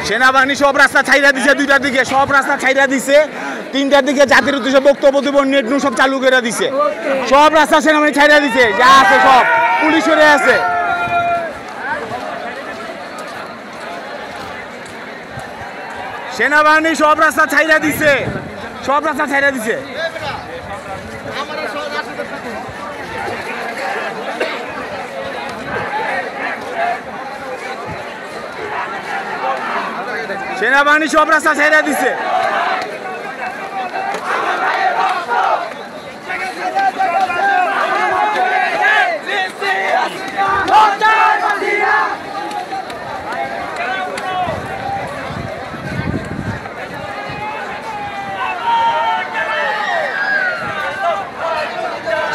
সেনাবাহিনী সব রাস্তা ছাইরা দিছে, 2টার দিকে সব রাস্তা ছাইরা দিছে, 3টার দিকে জাতির উদ্দেশ্যে বক্তব্য দিব, নেট নু সব চালু করে দিছে, সব রাস্তা সেনাবাহিনী ছাইরা দিছে, যা আছে সব পুলিশ সরে আছে। সেনাবাহিনী সব রাস্তা ছাইরা দিছে, সব রাস্তা ছাইরা দিছে। সেনাবাহিনী সব রাস্তা ছাইরা দিছে।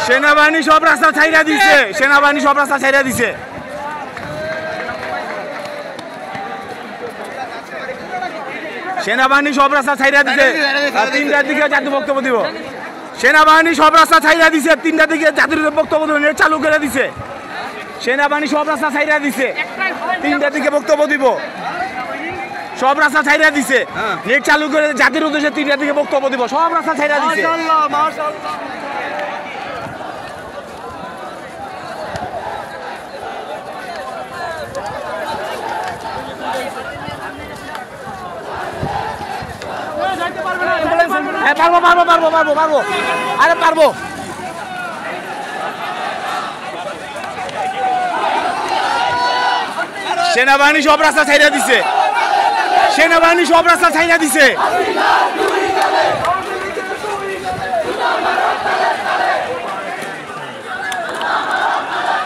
সেনাবাহিনী সব রাস্তা ছাইরা দিছে, সেনাবাহিনী সব রাস্তা ছাইরা দিছে। সেনাবাহিনী সব রাস্তা ছাইরা দিছে, 3টার দিকে জাতীয় বক্তব্য দিব। সেনাবাহিনী সব রাস্তা ছাইরা দিছে, 3টার দিকে জাতীয় বক্তব্য দিব, নেট চালু করে দিছে। সেনাবাহিনী সব রাস্তা ছাইরা দিছে, 3টার দিকে বক্তব্য দিব, সব রাস্তা ছাইরা দিছে, নেট চালু করে জাতির উদ্দেশ্যে 3টার দিকে বক্তব্য দিব, সব রাস্তা ছাইরা দিছে। পারবো পারবো পারবো পারবো পারবো, আরে পারবো। সেনাবাহিনী সব রাস্তা ছাইরা দিছে, সেনাবাহিনী সব রাস্তা ছাইরা দিছে।